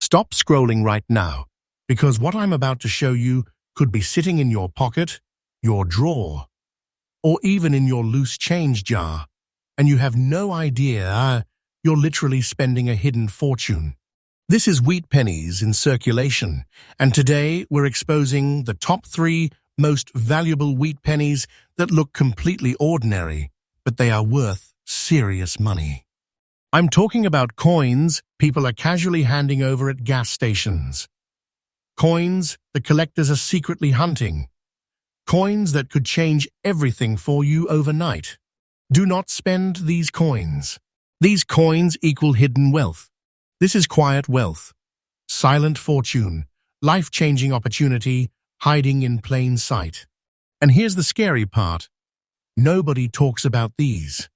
Stop scrolling right now, because what I'm about to show you could be sitting in your pocket, your drawer, or even in your loose change jar, and you have no idea you're literally spending a hidden fortune. This is wheat pennies in circulation, and today we're exposing the top 3 most valuable wheat pennies that look completely ordinary, but they are worth serious money. I'm talking about coins people are casually handing over at gas stations. Coins the collectors are secretly hunting. Coins that could change everything for you overnight. Do not spend these coins. These coins equal hidden wealth. This is quiet wealth, silent fortune, life-changing opportunity hiding in plain sight. And here's the scary part. Nobody talks about these.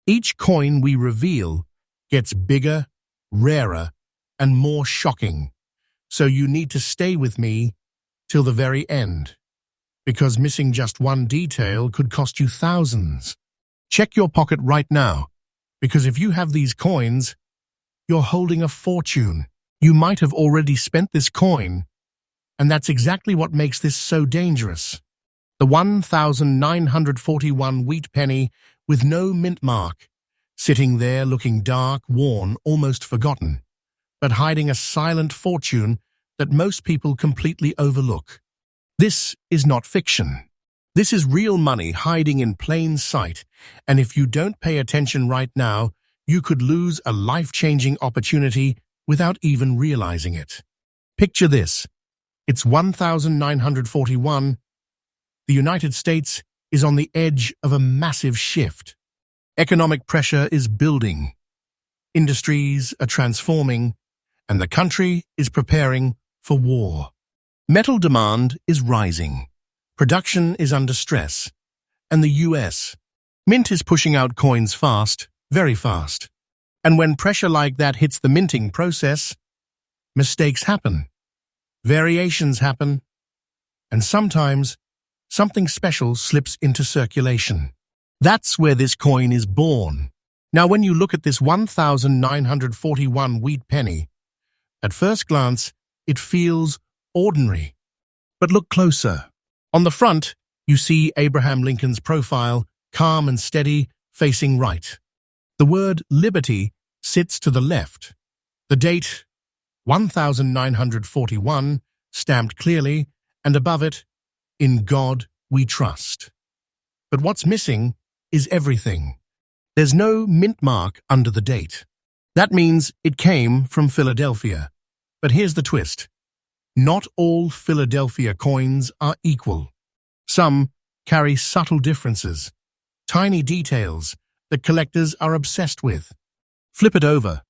Each coin we reveal gets bigger, rarer, and more shocking. So you need to stay with me till the very end, because missing just one detail could cost you thousands. Check your pocket right now, because if you have these coins, you're holding a fortune. You might have already spent this coin, and that's exactly what makes this so dangerous. The 1,941 wheat penny with no mint mark, sitting there looking dark, worn, almost forgotten, but hiding a silent fortune that most people completely overlook. This is not fiction. This is real money hiding in plain sight, and if you don't pay attention right now, you could lose a life-changing opportunity without even realizing it. Picture this. It's 1941. The United States is on the edge of a massive shift. Economic pressure is building. Industries are transforming, and the country is preparing for war. Metal demand is rising. Production is under stress. And the US Mint is pushing out coins fast, very fast. And when pressure like that hits the minting process, mistakes happen, variations happen, and sometimes something special slips into circulation. That's where this coin is born. Now, when you look at this 1941 wheat penny, at first glance, it feels ordinary. But look closer. On the front, you see Abraham Lincoln's profile, calm and steady, facing right. The word liberty sits to the left. The date, 1941, stamped clearly, and above it, "In God we trust." But what's missing is everything. There's no mint mark under the date. That means it came from Philadelphia. But here's the twist. Not all Philadelphia coins are equal. Some carry subtle differences, tiny details that collectors are obsessed with. Flip it over,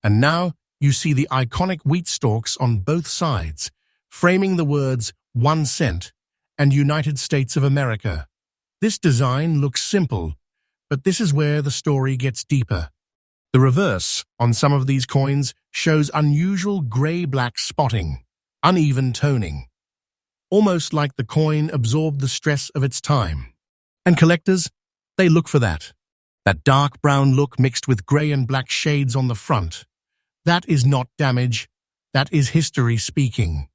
and now you see the iconic wheat stalks on both sides, framing the words 1 cent and United States of America. This design looks simple, but this is where the story gets deeper. The reverse on some of these coins shows unusual gray-black spotting, uneven toning, almost like the coin absorbed the stress of its time. And collectors, they look for that dark brown look mixed with gray and black shades on the front. That is not damage, that is history speaking.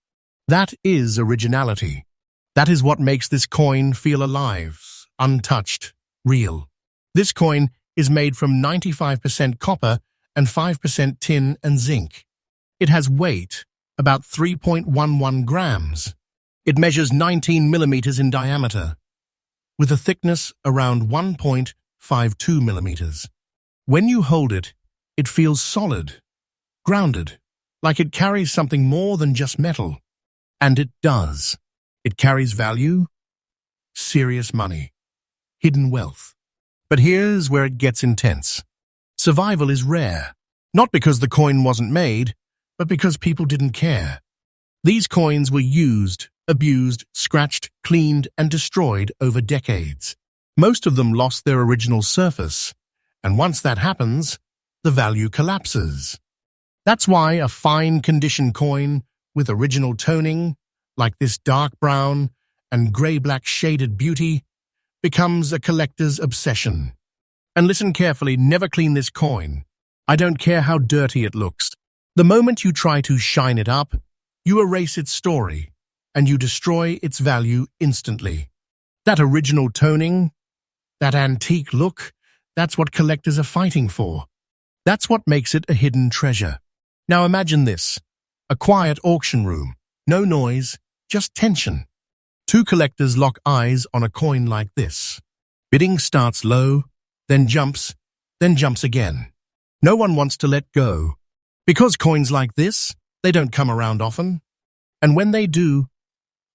That is originality. That is what makes this coin feel alive, untouched, real. This coin is made from 95% copper and 5% tin and zinc. It has weight, about 3.11 grams. It measures 19 millimeters in diameter, with a thickness around 1.52 millimeters. When you hold it, it feels solid, grounded, like it carries something more than just metal. And it does. It carries value, serious money, hidden wealth. But here's where it gets intense. Survival is rare, not because the coin wasn't made, but because people didn't care. These coins were used, abused, scratched, cleaned, and destroyed over decades. Most of them lost their original surface, and once that happens, the value collapses. That's why a fine condition coin with original toning, like this dark brown and gray-black shaded beauty, becomes a collector's obsession. And listen carefully, never clean this coin. I don't care how dirty it looks. The moment you try to shine it up, you erase its story, and you destroy its value instantly. That original toning, that antique look, that's what collectors are fighting for. That's what makes it a hidden treasure. Now imagine this, a quiet auction room, no noise, just tension. Two collectors lock eyes on a coin like this. Bidding starts low, then jumps again. No one wants to let go. Because coins like this, they don't come around often. And when they do,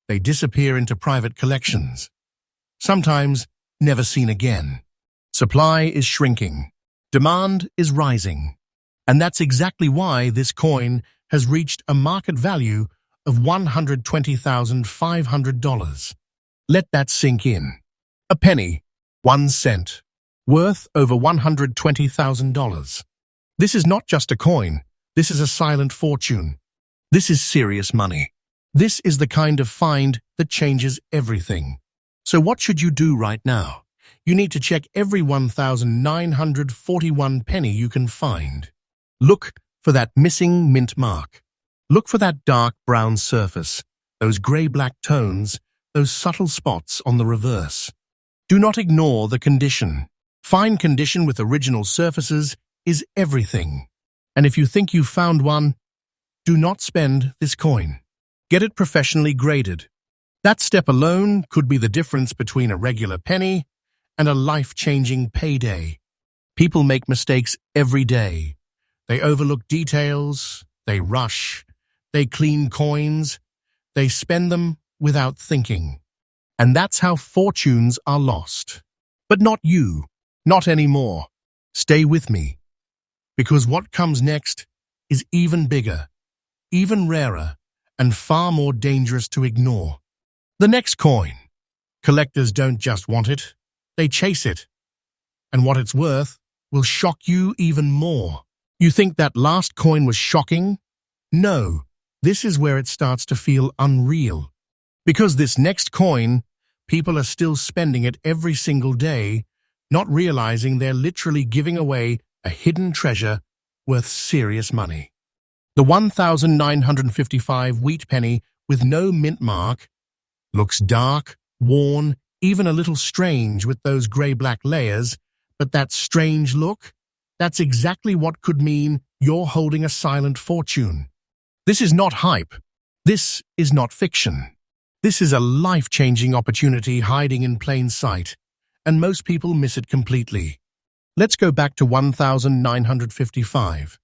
they disappear into private collections. Sometimes never seen again. Supply is shrinking. Demand is rising. And that's exactly why this coin has reached a market value of $120,500. Let that sink in. A penny, 1 cent, worth over $120,000. This is not just a coin. This is a silent fortune. This is serious money. This is the kind of find that changes everything. So what should you do right now? You need to check every 1,941 penny you can find. Look for that missing mint mark. Look for that dark brown surface, those grey-black tones, those subtle spots on the reverse. Do not ignore the condition. Fine condition with original surfaces is everything. And if you think you've found one, do not spend this coin. Get it professionally graded. That step alone could be the difference between a regular penny and a life-changing payday. People make mistakes every day. They overlook details, they rush, they clean coins, they spend them without thinking. And that's how fortunes are lost. But not you, not anymore. Stay with me. Because what comes next is even bigger, even rarer, and far more dangerous to ignore. The next coin. Collectors don't just want it, they chase it. And what it's worth will shock you even more. You think that last coin was shocking? No, this is where it starts to feel unreal. Because this next coin, people are still spending it every single day, not realizing they're literally giving away a hidden treasure worth serious money. The 1,955 wheat penny with no mint mark looks dark, worn, even a little strange with those grey-black layers, but that strange look, that's exactly what could mean you're holding a silent fortune. This is not hype. This is not fiction. This is a life-changing opportunity hiding in plain sight, and most people miss it completely. Let's go back to 1,955.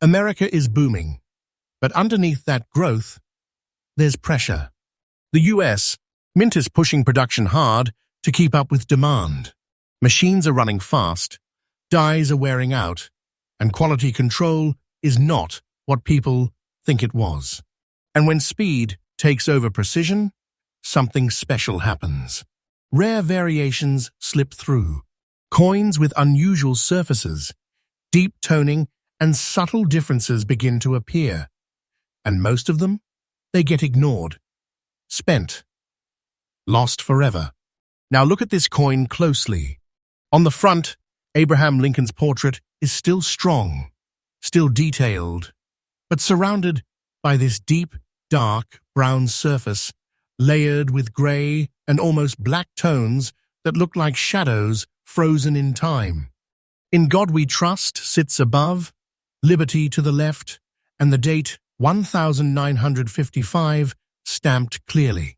America is booming, but underneath that growth, there's pressure. The US Mint is pushing production hard to keep up with demand. Machines are running fast, dies are wearing out, and quality control is not what people think it was. And when speed takes over precision, something special happens. Rare variations slip through. Coins with unusual surfaces, deep toning, and subtle differences begin to appear. And most of them, they get ignored. Spent. Lost forever. Now look at this coin closely. On the front, Abraham Lincoln's portrait is still strong, still detailed, but surrounded by this deep, dark, brown surface, layered with grey and almost black tones that look like shadows frozen in time. In God We Trust sits above, Liberty to the left, and the date 1955 stamped clearly.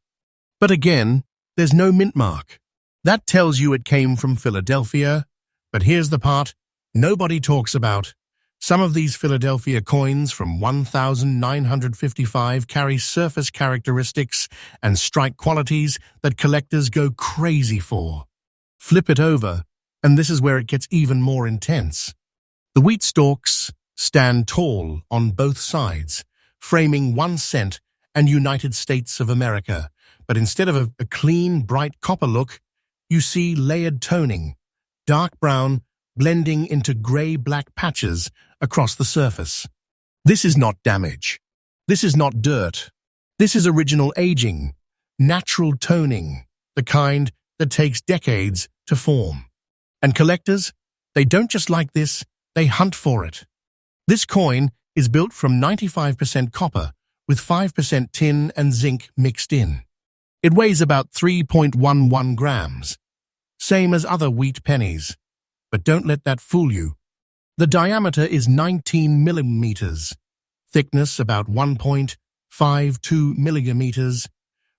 But again, there's no mint mark. That tells you it came from Philadelphia, but here's the part nobody talks about. Some of these Philadelphia coins from 1955 carry surface characteristics and strike qualities that collectors go crazy for. Flip it over, and this is where it gets even more intense. The wheat stalks stand tall on both sides, framing 1 cent and United States of America. But instead of a clean, bright copper look, you see layered toning, dark brown blending into grey-black patches across the surface. This is not damage. This is not dirt. This is original aging, natural toning, the kind that takes decades to form. And collectors, they don't just like this, they hunt for it. This coin is built from 95% copper with 5% tin and zinc mixed in. It weighs about 3.11 grams, same as other wheat pennies. But don't let that fool you. The diameter is 19 millimeters, thickness about 1.52 millimeters,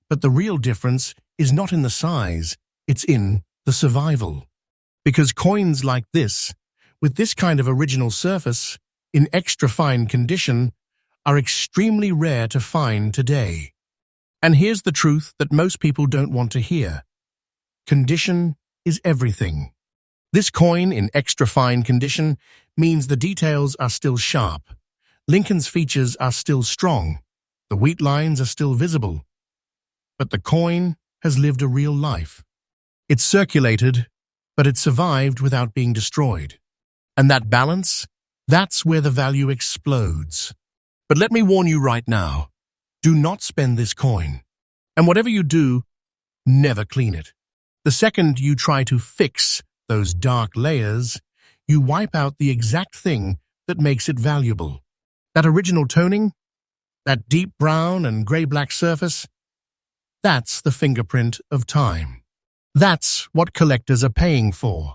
but the real difference is not in the size, it's in the survival. Because coins like this, with this kind of original surface, in extra fine condition, are extremely rare to find today. And here's the truth that most people don't want to hear. Condition is everything. This coin in extra fine condition means the details are still sharp, Lincoln's features are still strong, the wheat lines are still visible. But the coin has lived a real life. It's circulated, but it survived without being destroyed. And that balance, that's where the value explodes. But let me warn you right now, do not spend this coin. And whatever you do, never clean it. The second you try to fix those dark layers, you wipe out the exact thing that makes it valuable. That original toning, that deep brown and gray-black surface, that's the fingerprint of time. That's what collectors are paying for.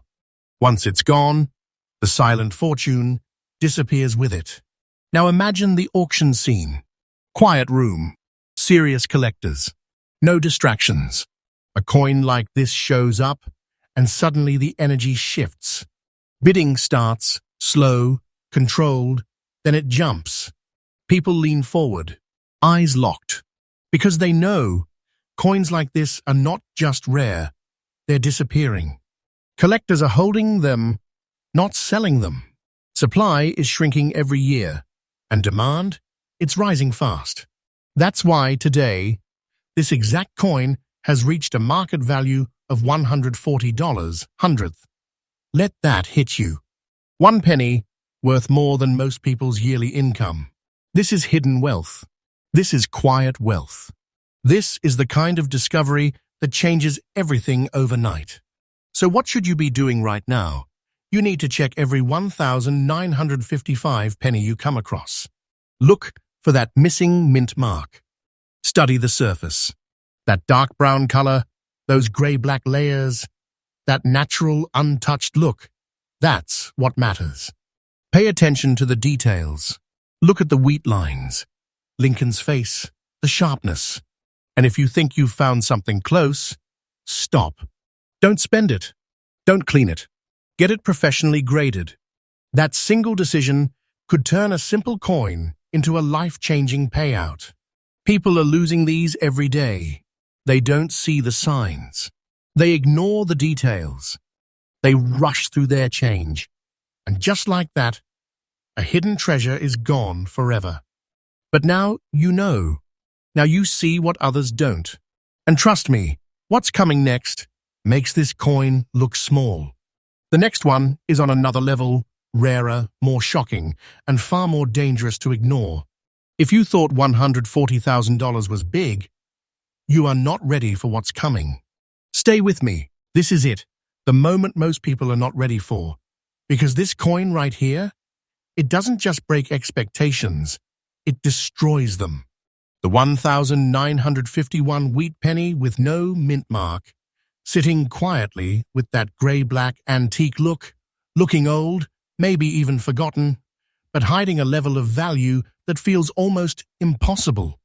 Once it's gone, the silent fortune disappears with it. Now imagine the auction scene. Quiet room, serious collectors, no distractions. A coin like this shows up, and suddenly the energy shifts. Bidding starts, slow, controlled, then it jumps. People lean forward, eyes locked, because they know coins like this are not just rare, they're disappearing. Collectors are holding them, not selling them. Supply is shrinking every year, and demand, it's rising fast. That's why today, this exact coin has reached a market value of $140 hundredth. Let that hit you. 1 penny worth more than most people's yearly income. This is hidden wealth. This is quiet wealth. This is the kind of discovery that changes everything overnight. So what should you be doing right now? You need to check every 1,955 penny you come across. Look for that missing mint mark. Study the surface. That dark brown color, those gray-black layers, that natural, untouched look. That's what matters. Pay attention to the details. Look at the wheat lines, Lincoln's face, the sharpness. And if you think you've found something close, stop. Don't spend it. Don't clean it. Get it professionally graded. That single decision could turn a simple coin into a life-changing payout. People are losing these every day. They don't see the signs. They ignore the details. They rush through their change. And just like that, a hidden treasure is gone forever. But now you know. Now you see what others don't. And trust me, what's coming next makes this coin look small. The next one is on another level, rarer, more shocking, and far more dangerous to ignore. If you thought $140,000 was big, you are not ready for what's coming. Stay with me. This is it, the moment most people are not ready for. Because this coin right here, it doesn't just break expectations, it destroys them. The 1,951 wheat penny with no mint mark, sitting quietly with that gray-black antique look, looking old, maybe even forgotten, but hiding a level of value that feels almost impossible.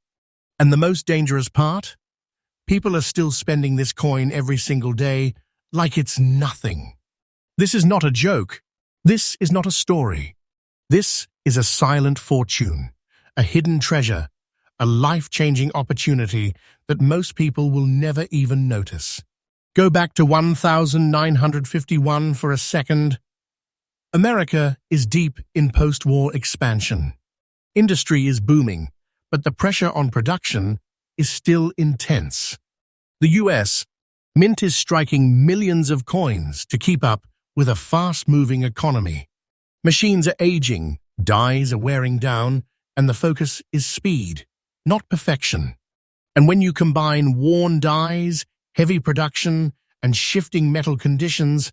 And the most dangerous part? People are still spending this coin every single day like it's nothing. This is not a joke. This is not a story. This is a silent fortune, a hidden treasure, a life-changing opportunity that most people will never even notice. Go back to 1,951 for a second. America is deep in post-war expansion. Industry is booming, but the pressure on production is still intense. The US Mint is striking millions of coins to keep up with a fast-moving economy. Machines are aging, dies are wearing down, and the focus is speed, not perfection. And when you combine worn dies, heavy production, and shifting metal conditions,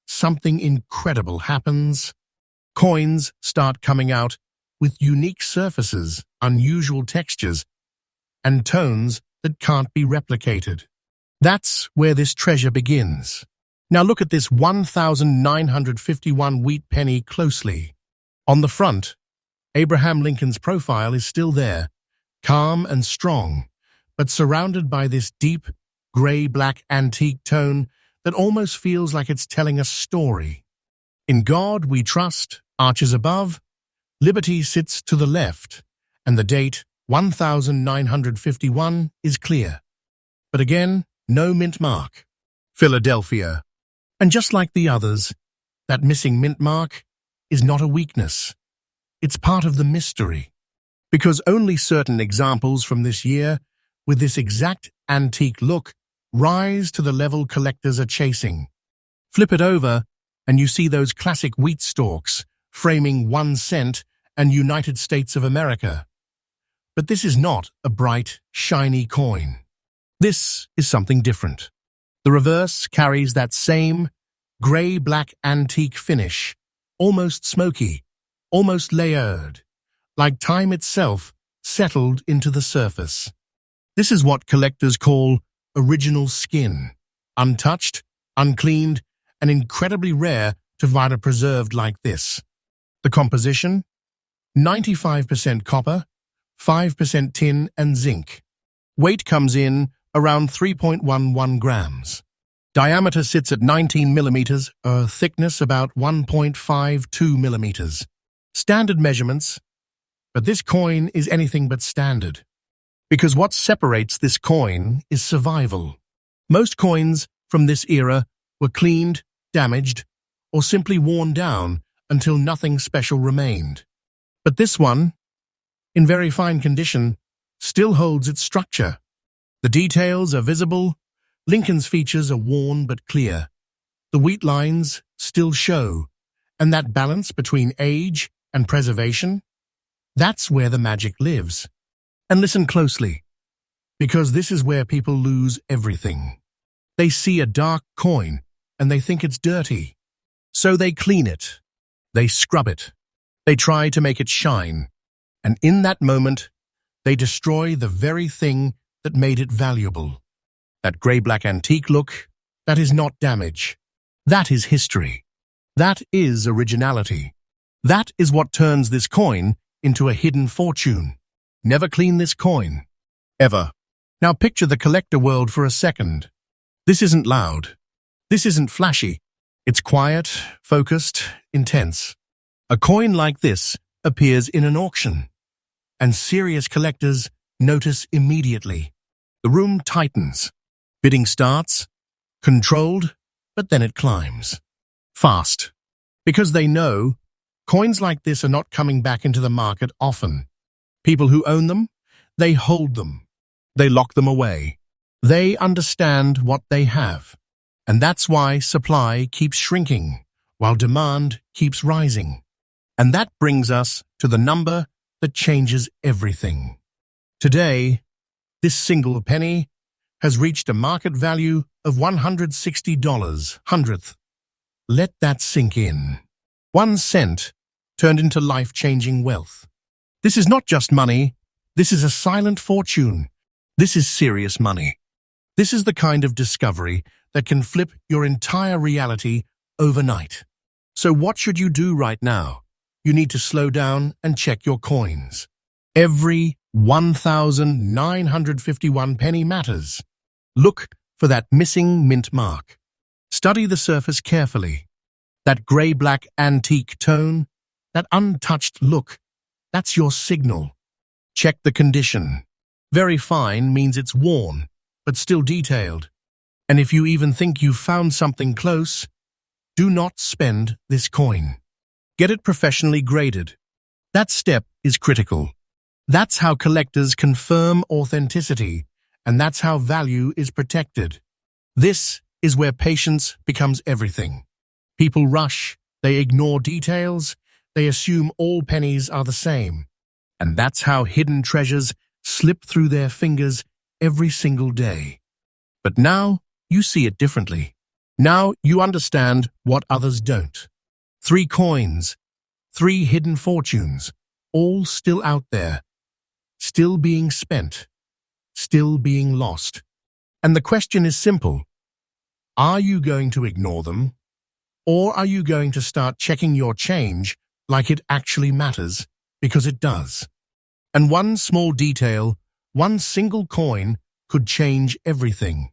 something incredible happens. Coins start coming out with unique surfaces, unusual textures, and tones that can't be replicated. That's where this treasure begins. Now look at this 1,951 wheat penny closely. On the front, Abraham Lincoln's profile is still there, calm and strong, but surrounded by this deep, gray-black antique tone that almost feels like it's telling a story. In God we trust, arches above, liberty sits to the left, and the date 1951 is clear. But again, no mint mark. Philadelphia. And just like the others, that missing mint mark is not a weakness. It's part of the mystery. Because only certain examples from this year, with this exact antique look, rise to the level collectors are chasing. Flip it over, and you see those classic wheat stalks framing 1 cent and United States of America. But this is not a bright, shiny coin. This is something different. The reverse carries that same gray-black antique finish, almost smoky, almost layered, like time itself settled into the surface. This is what collectors call original skin, untouched, uncleaned, and incredibly rare to find a preserved like this. The composition? 95% copper, 5% tin and zinc. Weight comes in around 3.11 grams. Diameter sits at 19 millimeters, thickness about 1.52 millimeters. Standard measurements, but this coin is anything but standard. Because what separates this coin is survival. Most coins from this era were cleaned, damaged, or simply worn down until nothing special remained. But this one, in very fine condition, still holds its structure. The details are visible, Lincoln's features are worn but clear. The wheat lines still show, and that balance between age and preservation, that's where the magic lives. And listen closely, because this is where people lose everything. They see a dark coin and they think it's dirty. So they clean it, they scrub it, they try to make it shine. And in that moment, they destroy the very thing that made it valuable. That gray-black antique look, that is not damage. That is history. That is originality. That is what turns this coin into a hidden fortune. Never clean this coin. Ever. Now picture the collector world for a second. This isn't loud. This isn't flashy. It's quiet, focused, intense. A coin like this appears in an auction, and serious collectors notice immediately. The room tightens. Bidding starts, controlled, but then it climbs. Fast. Because they know coins like this are not coming back into the market often. People who own them, they hold them. They lock them away. They understand what they have. And that's why supply keeps shrinking, while demand keeps rising. And that brings us to the number that changes everything. Today, this single penny has reached a market value of $160 hundredth. Let that sink in. 1 cent turned into life-changing wealth. This is not just money. This is a silent fortune. This is serious money. This is the kind of discovery that can flip your entire reality overnight. So what should you do right now? You need to slow down and check your coins. Every 1,951 penny matters. Look for that missing mint mark. Study the surface carefully. That gray-black antique tone, that untouched look, that's your signal. Check the condition. Very fine means it's worn, but still detailed. And if you even think you've found something close, do not spend this coin. Get it professionally graded. That step is critical. That's how collectors confirm authenticity, and that's how value is protected. This is where patience becomes everything. People rush, they ignore details, they assume all pennies are the same. And that's how hidden treasures slip through their fingers every single day. But now you see it differently. Now you understand what others don't. 3 coins, 3 hidden fortunes, all still out there, still being spent, still being lost. And the question is simple. Are you going to ignore them? Or are you going to start checking your change like it actually matters? Because it does. And one small detail, one single coin, could change everything.